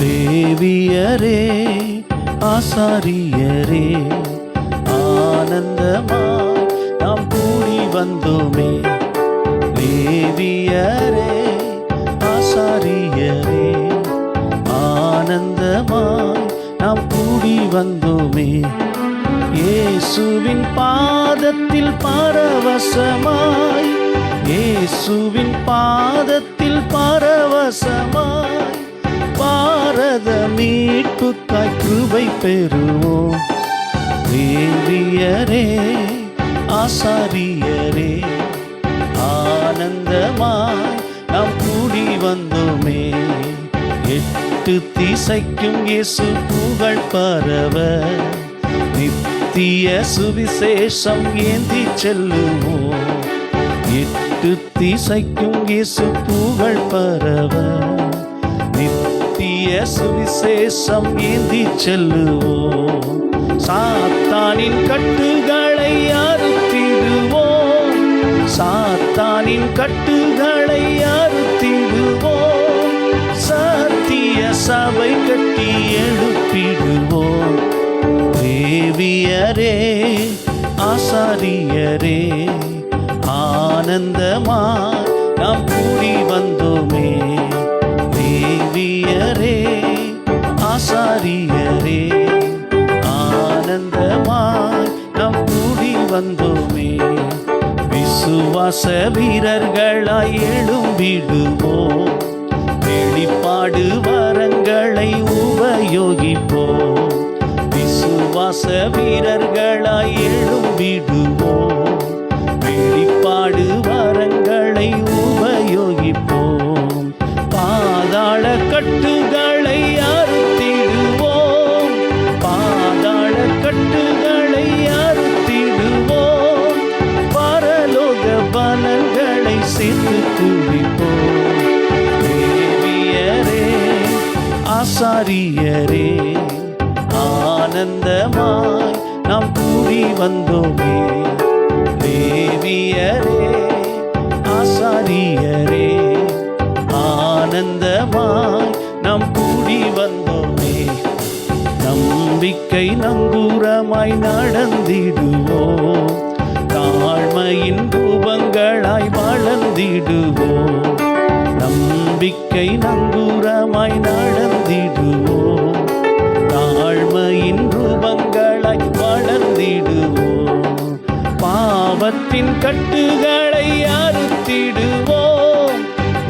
லேவியரே ஆசாரியரே ஆனந்தமாய் நாம் கூடி வந்தோமே. லேவியரே ஆசாரியரே ஆனந்தமாய் நாம் கூடி வந்தோமே. இயேசுவின் பாதத்தில் பரவசமாய், இயேசுவின் பாதத்தில் பரவசமாய் பாரத மீட்புக்காய் கிருபை பெறுவோம். லேவியரே ஆசாரியரே ஆனந்தமாய் நாம் கூடி வந்தோமே. எட்டு திசைக்கும் இயேசு புகழ் பரவ நித்திய சுவிசேஷம் ஏந்தி செல்லுவோம். எட்டு திசைக்கும் இயேசு புகழ் பரவ நித்திய சுவிசேஷம் ஏந்தி செல்லுவோம். சாத்தானின் கட்டுகளை அறுத்திடுவோம், சாத்தானின் கட்டுகளை அறுத்திடுவோம். சத்திய சபை கட்டி எழுப்பிடுவோம். லேவியரே ஆசாரியரே ஆனந்தமாய் நாம் கூடி வந்தோமே. லேவியரே ஆசாரியரே ஆனந்தமாய் நாம் கூடி வந்தோமே. விசுவாச வீரர்களாய் எழும்பிடுவோம். வெளிப்பாடு வரங்களை உபயோகிப்போம். விசுவாச வீரர்களாய் எழும்பிடுவோம். வெளிப்பாடு வரங்களை உபயோகிப்போம். பாதாள கட்டுகளை அறுத்திடுவோம், பாதாள கட்டுகளை அறுத்திடுவோம். பரலோக பலன்களை சேர்த்து குவிப்போம். லேவியரே ஆசாரியரே ஆனந்தமாய் நாம் கூடி வந்தோமே. லேவியரே ஆசாரியரே ஆனந்தமாய் நாம் கூடி வந்தோமே. நம்பிக்கை நங்கூரமாய் நடந்திடுவோம். தாழ்மையின் ரூபங்களாய் வளர்ந்திடுவோம். நம்பிக்கை நங்கூரமாய் நடந்திடுவோம். தாழ்மையின் ரூபங்களாய் வளர்ந்திடுவோம். பாவத்தின் கட்டுகளை அறுத்திடுவோம்,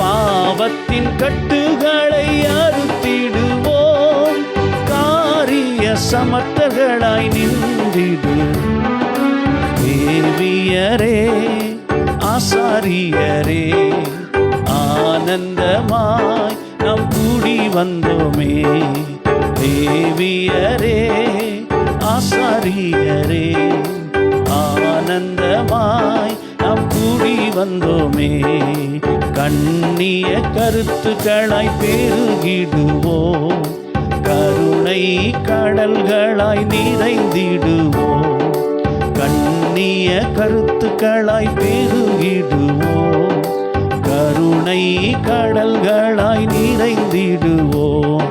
பாவத்தின் கட்டுகளை அறுத்திடுவோம். காரிய சமர்த்தர்களாய் நின்றிடு. லேவியரே ஆசாரியரே ஆனந்தமாய் நாம் கூடி வந்தோமே. லேவியரே ஆசாரியரே ஆனந்தமாய் நாம் கூடி வந்தோமே. கண்ணிய கருத்துக்களாய் பெருகிடுவோம். கருணை கடல்களாய் நிறைந்திடுவோம். கண்ணிய கருத்துக்களாய் பெருகிடுவோம். கருணை கடல்களாய் நிறைந்திடுவோம்.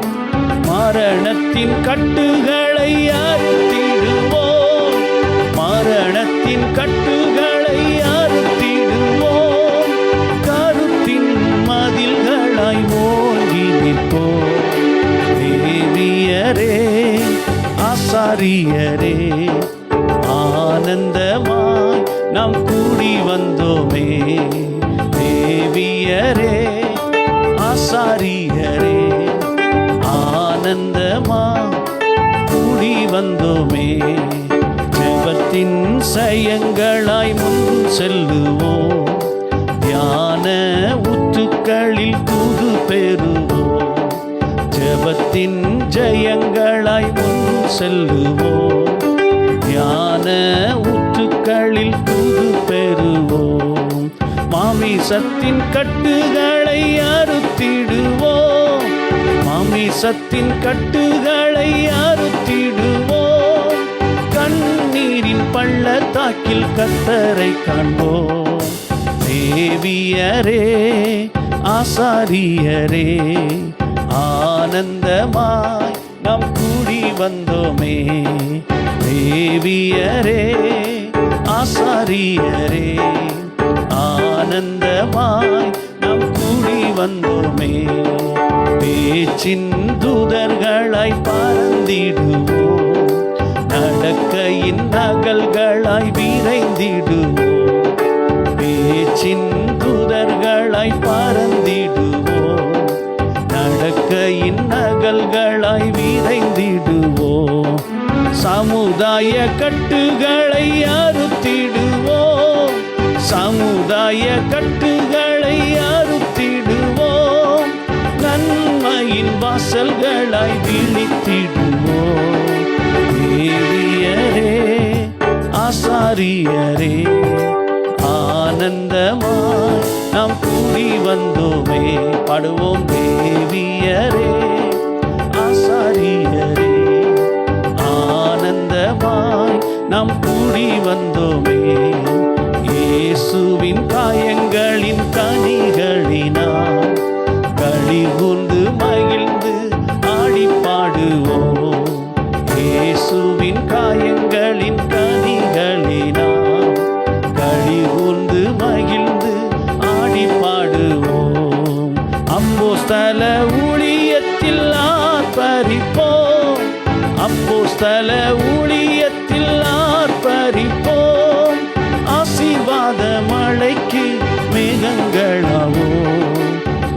மரணத்தின் கட்டுகளை அறுத்திடுவோம், மரணத்தின் கட்டுகளை அறுத்திடுவோம். கருத்தின் மதில்களாய் ஓங்கி நிற்போம். லேவியரே ஆசாரியரே ஆனந்தமாய் நாம் கூடி வந்தோமே. லேவியரே ஆசாரியரே ஆனந்தமாய் கூடி வந்தோமே. ஜெபத்தின் சயங்களாய் முன் செல்லுவோம். தியான ஊற்றுக்களில் தூது பெறுவோம். ஜெபத்தின் ஜெயங்களாய் முன் செல்லுவோம். தியான ஊற்றுக்களில் தூது பெறுவோம். மாமிசத்தின் கட்டுகளை அறுத்திடுவோம், மாமிசத்தின் கட்டுகளை அறுத்திடுவோம். கண்ணீரின் பள்ளத்தாக்கில் கர்த்தரை காண்போம். லேவியரே ஆசாரியரே ஆனந்தமாய் நாம் கூடி வந்தோமே. லேவியரே ஆசாரியரே ஆனந்தமாய் நாம் கூடி வந்தோமே. பேச்சின் தூதர்களாய் பறந்திடுவோம், நடக்கையின் நகல்களாய் விரைந்திடுவோம். பேச்சின் தூதர்களாய் பறந்திடுவோம், நடக்கையின் நகல்களாய் விரைந்திடுவோம். சமுதாய கட்டுகளை அறுத்திடுவோம், சமுதாய கட்டுகளை அறுத்திடுவோம். நன்மையின் வாசல்களாய் விழித்திடுவோம். லேவியரே ஆசாரியரே ஆனந்தமாய் நாம் கூடி வந்தோமே. பாடுவோம். லேவியரே ஆசாரியரே ஆனந்தமாய் நாம் கூடி வந்தோமே. இயேசுவின் காயங்களின் கனிகளினால் களிகூர்ந்து மகிழ்ந்து ஆடி பாடுவோம். இயேசுவின் காயங்களின் கனிகளினால் களிகூர்ந்து மகிழ்ந்து ஆடி பாடுவோம். அப்போஸ்தல ஊழியத்தில் ஆர்ப்பரிப்போம், அப்போஸ்தல ஊழியத்தில் ஆர்ப்பரிப்போம். ஆசீர்வாத மழைக்கு மேகங்களாவோம்.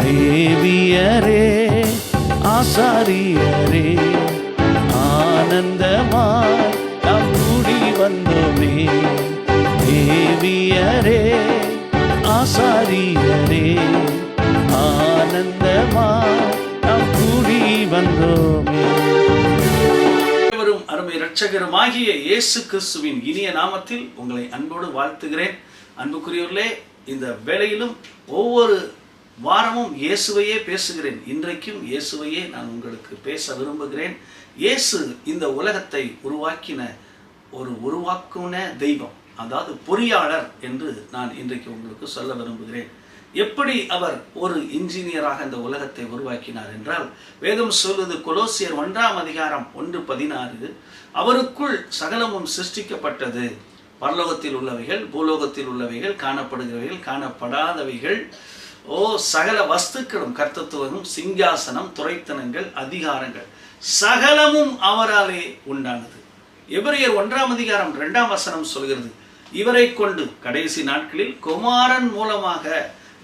லேவியரே ஆசாரியரே ஆனந்தமாய் நாம் கூடி வந்தோமே. லேவியரே ஆசாரியரே ஆனந்தமாய் நாம் கூடி வந்தோமே. அருமை இரட்சகருமாகிய இயேசு கிறிஸ்துவின் இனிய நாமத்தில் உங்களை அன்போடு வாழ்த்துகிறேன். அன்புக்குரியவர்களே, இந்த வேளையிலும் ஒவ்வொரு வாரமும் இயேசுவையே பேசுகிறேன். இன்றைக்கும் இயேசுவையே நான் உங்களுக்கு பேச விரும்புகிறேன். இயேசு இந்த உலகத்தை உருவாக்குன தெய்வம், அதாவது பொறியாளர் என்று நான் இன்றைக்கு உங்களுக்கு சொல்ல விரும்புகிறேன். எப்படி அவர் ஒரு இன்ஜினியராக இந்த உலகத்தை உருவாக்கினார் என்றால், வேதம் சொல்வது கொலோசியர் 1:16, அவருக்குள் சகலமும் சிருஷ்டிக்கப்பட்டது, பரலோகத்தில் உள்ளவைகள் பூலோகத்தில் உள்ளவைகள், காணப்படுகிறவைகள் காணப்படாதவைகள், சகல வஸ்துக்களும், கர்த்தத்துவமும், சிங்காசனம், துரைத்தனங்கள், அதிகாரங்கள் சகலமும் அவராலே உண்டானது. எபிரேயர் 1:2 சொல்கிறது, இவரை கொண்டு கடைசி நாட்களில் குமாரன் மூலமாக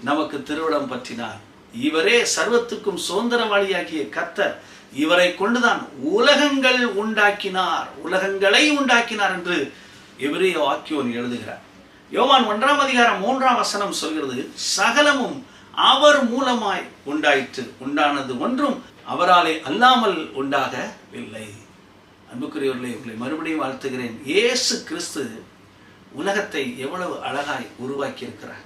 நமக்கு திருவிடம் பற்றினார். இவரே சர்வத்துக்கும் சுதந்திரவாளியாகிய கர்த்தர், இவரை கொண்டுதான் உலகங்களை உண்டாக்கினார் என்று எபிரேய வாக்கியோன் எழுதுகிறார். யோவான் 1:3 சொல்கிறது, சகலமும் அவர் மூலமாய் உண்டாயிற்று, உண்டானது ஒன்றும் அவராலே அல்லாமல் உண்டாகவில்லை. அன்புக்குரியவர்களே, உங்களை மறுபடியும் வாழ்த்துகிறேன். இயேசு கிறிஸ்து உலகத்தை எவ்வளவு அழகாய் உருவாக்கி இருக்கிறார்.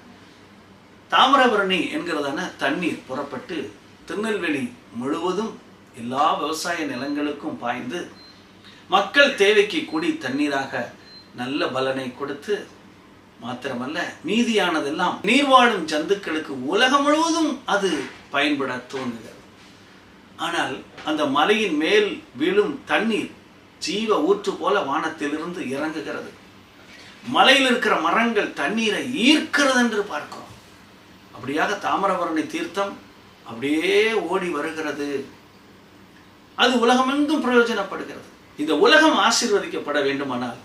தாமிரபரணி என்கிறதான தண்ணீர் புறப்பட்டு திருநெல்வேலி முழுவதும் எல்லா விவசாய நிலங்களுக்கும் பாய்ந்து மக்கள் தேவைக்கு குடி தண்ணீராக நல்ல பலனை கொடுத்து, மாத்திரமல்ல மீதியானதெல்லாம் நீர்வாழும் ஜந்துக்களுக்கு உலகம் முழுவதும் அது பயன்பட தோன்றுகிறது. ஆனால் அந்த மலையின் மேல் விழும் தண்ணீர் ஜீவ ஊற்று போல வானத்திலிருந்து இறங்குகிறது. மலையில் இருக்கிற மரங்கள் தண்ணீரை ஈர்க்கிறது என்று பார்க்கிறோம். அப்படியாக தாமிரபரணி தீர்த்தம் அப்படியே ஓடி வருகிறது. அது உலகமெங்கும் பிரயோஜனப்படுகிறது. இந்த உலகம் ஆசீர்வதிக்கப்பட வேண்டுமானால்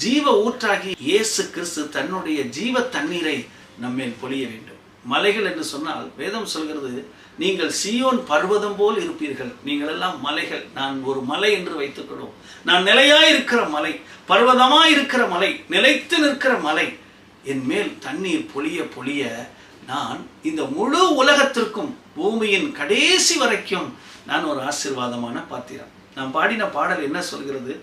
ஜீவ ஊற்றாகி இயேசு கிறிஸ்து தன்னுடைய ஜீவ தண்ணீரை நம்மேல் பொழிய வேண்டும். மலைகள் என்று சொன்னால் வேதம் சொல்கிறது, நீங்கள் சீயோன் பர்வதம் போல் இருப்பீர்கள். நீங்கள் எல்லாம் மலைகள். நான் ஒரு மலை என்று வைத்துக்கொள்வோம். நான் நிலையாய் இருக்கிற மலை, பர்வதமாய் இருக்கிற மலை, நிலைத்து நிற்கிற மலை. என் மேல் தண்ணீர் பொழிய பொழிய நான் இந்த முழு உலகத்திற்கும், பூமியின் கடைசி வரைக்கும் நான் ஒரு ஆசீர்வாதமான பாத்திரம். நான் பாடின பாடல் என்ன சொல்கிறது?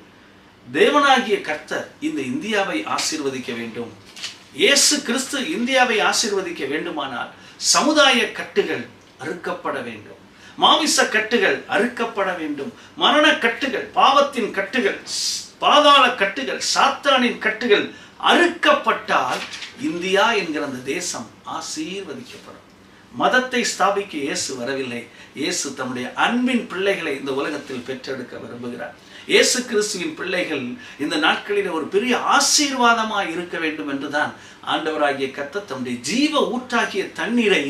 தேவனாகிய கர்த்தர் இந்த இந்தியாவை ஆசீர்வதிக்க வேண்டும். இயேசு கிறிஸ்து இந்தியாவை ஆசீர்வதிக்க வேண்டுமானால் சமுதாய கட்டுகள் அறுக்கப்பட வேண்டும், மாமிச கட்டுகள் அறுக்கப்பட வேண்டும், மரண கட்டுகள், பாவத்தின் கட்டுகள், பாதாள கட்டுகள், சாத்தானின் கட்டுகள் அறுக்கப்பட்டால் இந்தியா என்கிற அந்த தேசம் ஆசீர்வதிக்கப்படும். மதத்தை ஸ்தாபிக்க இயேசு வரவில்லை. இயேசு தம்முடைய அன்பின் பிள்ளைகளை இந்த உலகத்தில் பெற்றெடுக்க விரும்புகிறார். இயேசு கிறிஸ்துவின் பிள்ளைகள் இந்த நாட்களில் ஒரு பெரிய ஆசீர்வாதமாக இருக்க வேண்டும் என்றுதான் ஆண்டவராகிய கர்த்தர் தம்முடைய ஜீவ ஊற்றாகிய தண்ணீரை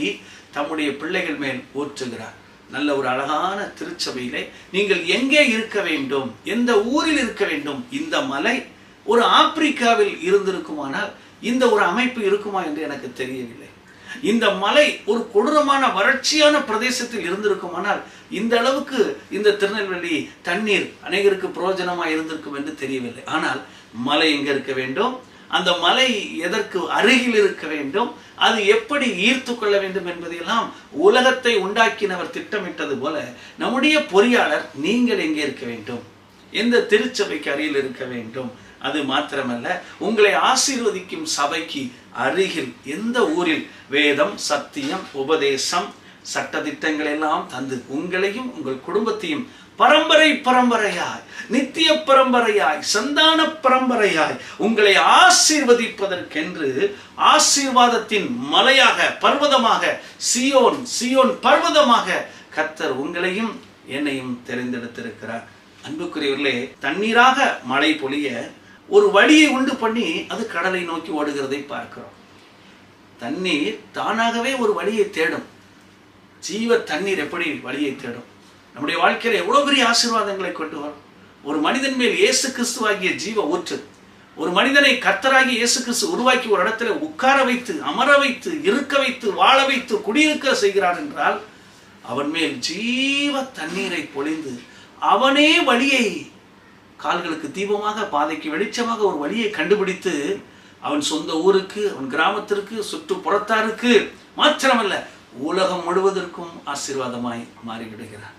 தம்முடைய பிள்ளைகள் மேல் ஊற்றுகிறார். நல்ல ஒரு அழகான திருச்சபையிலே நீங்கள் எங்கே இருக்க வேண்டும், எந்த ஊரில் இருக்க வேண்டும்? இந்த மலை ஒரு ஆப்பிரிக்காவில் இருந்திருக்குமானால் இந்த ஒரு அமைப்பு இருக்குமா என்று எனக்கு தெரியவில்லை. இந்த மலை ஒரு கொடூரமான வறட்சியான பிரதேசத்தில் இருந்திருக்குமானால் இந்த அளவுக்கு இந்த திருநெல்வேலி தண்ணீர் அநேகருக்கு பிரயோஜனமாக இருந்திருக்கும் என்று தெரியவில்லை. ஆனால் மலை எங்க இருக்க வேண்டும், அந்த மலை எதற்கு அருகில் இருக்க வேண்டும், அது எப்படி ஈர்த்து கொள்ள வேண்டும் என்பதையெல்லாம் உலகத்தை உண்டாக்கினவர் திட்டமிட்டது போல நம்முடைய பொறியாளர் நீங்கள் எங்கே இருக்க வேண்டும், எந்த திருச்சபைக்கு அருகில் இருக்க வேண்டும். அது மாத்திரமல்ல, உங்களை ஆசீர்வதிக்கும் சபைக்கு அருகில் எந்த ஊரில் வேதம், சத்தியம், உபதேசம், சட்டதிட்டங்கள் எல்லாம் தந்து உங்களையும் உங்கள் குடும்பத்தையும் பரம்பரை பரம்பரையாய், நித்திய பரம்பரையாய், சந்தான பரம்பரையாய் உங்களை ஆசீர்வதிப்பதற்கென்று ஆசீர்வாதத்தின் மலையாக, பர்வதமாக, சியோன் பர்வதமாக கர்த்தர் உங்களையும் என்னையும் தெரிந்தெடுத்திருக்கிறார். அன்புக்குரியவர்களே, தண்ணீராக மழை பொழிய ஒரு வழியை உண்டு பண்ணி அது கடலை நோக்கி ஓடுகிறதை பார்க்கிறோம். தண்ணீர் தானாகவே ஒரு வழியை தேடும். ஜீவ தண்ணீர் எப்படி வழியை தேடும்? நம்முடைய வாழ்க்கையில எவ்வளவு பெரிய ஆசீர்வாதங்களை கொண்டு வரும். ஒரு மனிதன் மேல் இயேசு கிறிஸ்துவாகிய ஜீவ ஊற்று, ஒரு மனிதனை கர்த்தராகிய இயேசு கிறிஸ்து உருவாக்கி ஒரு இடத்துல உட்கார வைத்து, அமர வைத்து, இருக்க வைத்து, வாழ வைத்து, குடியிருக்க செய்கிறார் என்றால் அவன் மேல் ஜீவ தண்ணீரை பொழிந்து அவனே வழியை, கால்களுக்கு தீபமாக, பாதைக்கு வெளிச்சமாக ஒரு வழியை கண்டுபிடித்து அவன் சொந்த ஊருக்கு, அவன் கிராமத்திற்கு, சுற்றுப்புறத்தாருக்கு மாத்திரமல்ல உலகம் முழுவதற்கும் ஆசீர்வாதமாய் மாறிவிடுகிறார்.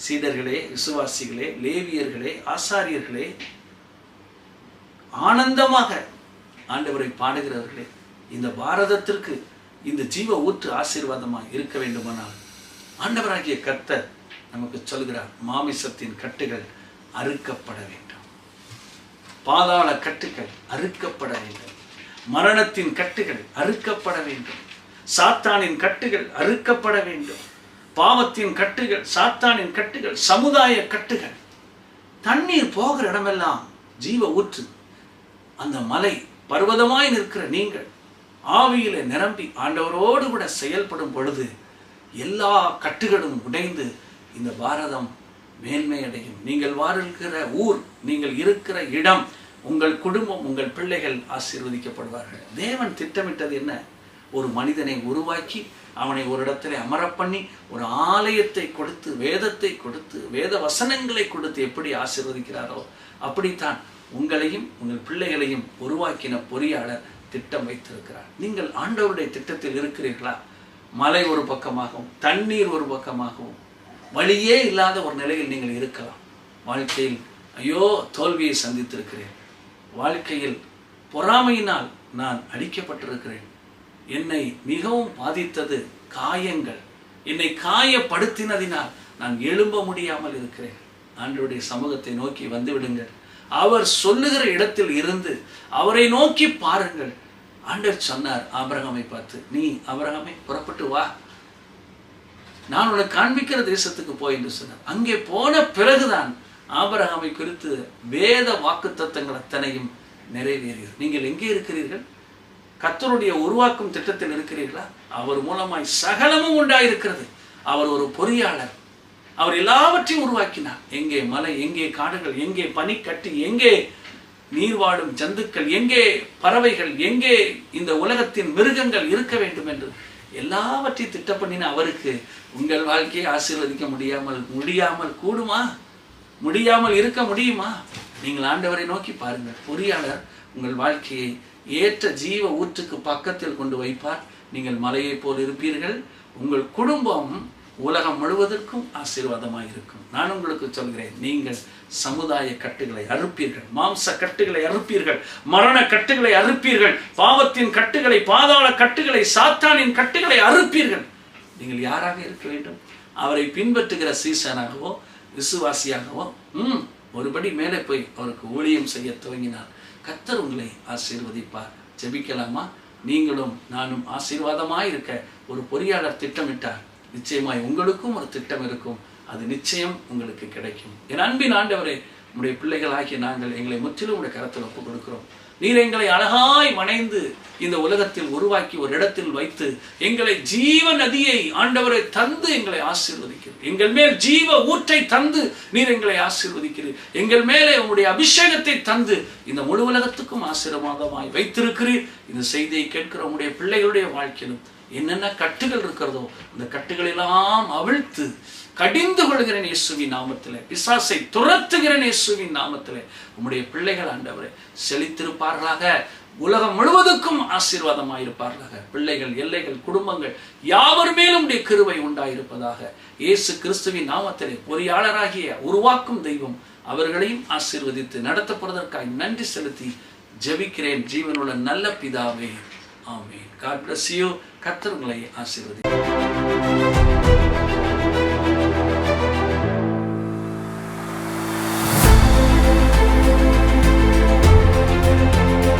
சீடர்களே, விசுவாசிகளே, லேவியர்களே, ஆசாரியர்களே, ஆனந்தமாக ஆண்டவரை பாடுகிறவர்களே, இந்த பாரதத்திற்கு இந்த ஜீவ ஊற்று ஆசீர்வாதமாக இருக்க வேண்டுமானால் ஆண்டவராகிய கர்த்தர் நமக்கு சொல்கிறார், மாமிசத்தின் கட்டுகள் அறுக்கப்பட வேண்டும், பாதாள கட்டுகள் அறுக்கப்பட வேண்டும், மரணத்தின் கட்டுகள் அறுக்கப்பட வேண்டும், சாத்தானின் கட்டுகள் அறுக்கப்பட வேண்டும், பாவத்தின் கட்டுகள், சாத்தானின் கட்டுகள், சமுதாய கட்டுகள். தண்ணீர் போகிற இடமெல்லாம் ஜீவ ஊற்று. அந்த மலை பர்வதமாய் நிற்கிற நீங்கள் ஆவியில நிரம்பி ஆண்டவரோடு கூட செயல்படும் பொழுது எல்லா கட்டுகளும் உடைந்து இந்த பாரதம் மேன்மை அடையும். நீங்கள் வாழ்கிற ஊர், நீங்கள் இருக்கிற இடம், உங்கள் குடும்பம், உங்கள் பிள்ளைகள் ஆசீர்வதிக்கப்படுவார்கள். தேவன் திட்டமிட்டது என்ன? ஒரு மனிதனை உருவாக்கி அவனை ஒரு இடத்துல அமர பண்ணி ஒரு ஆலயத்தை கொடுத்து, வேதத்தை கொடுத்து, வேத வசனங்களை கொடுத்து எப்படி ஆசீர்வதிக்கிறாரோ அப்படித்தான் உங்களையும் உங்கள் பிள்ளைகளையும் உருவாக்கின பொறியாளர் திட்டம் வைத்திருக்கிறார். நீங்கள் ஆண்டவருடைய திட்டத்தில் இருக்கிறீர்களா? மலை ஒரு பக்கமாகவும், தண்ணீர் ஒரு பக்கமாகவும், வழியே இல்லாத ஒரு நிலையில் நீங்கள் இருக்கலாம். வாழ்க்கையில் ஐயோ தோல்வியை சந்தித்திருக்கிறேன், வாழ்க்கையில் பொறாமையினால் நான் அடிக்கப்பட்டிருக்கிறேன், என்னை மிகவும் பாதித்தது காயங்கள், என்னை காயப்படுத்தினதினால் நான் எழும்ப முடியாமல் இருக்கிறேன். ஆண்டவருடைய சமூகத்தை நோக்கி வந்து விடுங்கள். அவர் சொல்லுகிற இடத்தில் இருந்து அவரை நோக்கி பாருங்கள். ஆண்டவர் சொன்னார் ஆபிரகாமை பார்த்து, நீ ஆபிரகாமே புறப்பட்டு வா, நான் உனக்கு காண்பிக்கிற தேசத்துக்கு போய் என்று சொன்னார். அங்கே போன பிறகுதான் ஆபிரகாமை குறித்து வேத வாக்குத்தத்தங்கள் அத்தனையும் நிறைவேறியது. நீங்கள் எங்கே இருக்கிறீர்கள்? கர்த்தருடைய உருவாக்கும் திட்டத்தில் இருக்கிறீர்களா? அவர் மூலமாய் சகலமும் உண்டாயிருக்கிறது. அவர் ஒரு பொறியாளர். அவர் எல்லாவற்றையும் உருவாக்கினார். எங்கே மலை, எங்கே காடுகள், எங்கே பனிக்கட்டி, எங்கே நீர்வாடும் ஜந்துக்கள், எங்கே பறவைகள், எங்கே இந்த உலகத்தின் மிருகங்கள் இருக்க வேண்டும் என்று எல்லாவற்றையும் திட்டம் பண்ணின அவருக்கு உங்கள் வாழ்க்கையை ஆசீர்வதிக்க முடியாமல் கூடுமா? முடியாமல் இருக்க முடியுமா? நீங்கள் ஆண்டவரை நோக்கி பாருங்கள். பொறியாளர் உங்கள் வாழ்க்கையை ஏற்ற ஜீவ ஊற்றுக்கு பக்கத்தில் கொண்டு வைப்பார். நீங்கள் மலையை போல் இருப்பீர்கள். உங்கள் குடும்பம் உலகம் முழுவதற்கும் ஆசீர்வாதமாக இருக்கும். நான் உங்களுக்கு சொல்கிறேன், நீங்கள் சமுதாய கட்டுகளை அறுப்பீர்கள், மாம்ச கட்டுகளை அறுப்பீர்கள், மரண கட்டுகளை அறுப்பீர்கள், பாவத்தின் கட்டுகளை, பாதாள கட்டுகளை, சாத்தானின் கட்டுகளை அறுப்பீர்கள். நீங்கள் யாராக இருக்க வேண்டும்? அவரை பின்பற்றுகிற சீசனாகவோ விசுவாசியாகவோ ஒருபடி மேலே போய் அவருக்கு ஊழியம் செய்ய துவங்கினார். கர்த்தர் உங்களை ஆசீர்வதிப்பார். ஜெபிக்கலாமா? நீங்களும் நானும் ஆசீர்வாதமாய் இருக்க ஒரு பொறியாளர் திட்டமிட்டார். நிச்சயமாய் உங்களுக்கும் ஒரு திட்டம் இருக்கும். அது நிச்சயம் உங்களுக்கு கிடைக்கும். என் அன்பின் ஆண்டவரே, உம்முடைய பிள்ளைகளாகிய நாங்கள் எங்களை முற்றிலும் உடைய கரத்தில் ஒப்புக் கொடுக்கிறோம். நீர் எங்களை அழகாய் மனைந்து இந்த உலகத்தில் உருவாக்கி ஒரு இடத்தில் வைத்து எங்களை ஜீவ நதியை ஆண்டவரை தந்து எங்களை ஆசீர்வதிக்கிறீர். எங்கள் மேல் ஜீவ ஊற்றை தந்து நீர் எங்களை ஆசீர்வதிக்கிறீர். எங்கள் மேலே உங்களுடைய அபிஷேகத்தை தந்து இந்த முழு உலகத்துக்கும் ஆசீர்வாதமாய் வைத்திருக்கிறீர். இந்த செய்தியை கேட்கிற உங்களுடைய பிள்ளைகளுடைய வாழ்க்கையிலும் என்னென்ன கட்டுகள் இருக்கிறதோ அந்த கட்டுகளெல்லாம் அவிழ்த்து கடிந்து கொள்கிறேன் இயேசுவின் நாமத்திலே. பிசாசை துரத்துகிறேன் இயேசுவின் நாமத்திலே. உம்முடைய பிள்ளைகள் ஆண்டவரே செழித்திருப்பார்களாக. உலகம் முழுவதுக்கும் ஆசீர்வாதமாயிருப்பார்களாக. பிள்ளைகள், எல்லைகள், குடும்பங்கள் யாவர் மேலும் உடைய கிருபை உண்டாயிருப்பதாக. இயேசு கிறிஸ்துவின் நாமத்திலே பொறியாளராகிய உருவாக்கும் தெய்வம் அவர்களையும் ஆசீர்வதித்து நடத்தப்படுவதற்காக நன்றி செலுத்தி ஜெபிக்கிறேன் ஜீவனுள்ள நல்ல பிதாவே. ஆமென். God bless you. கர்த்தர் உங்களை ஆசீர்வதிப்பார்.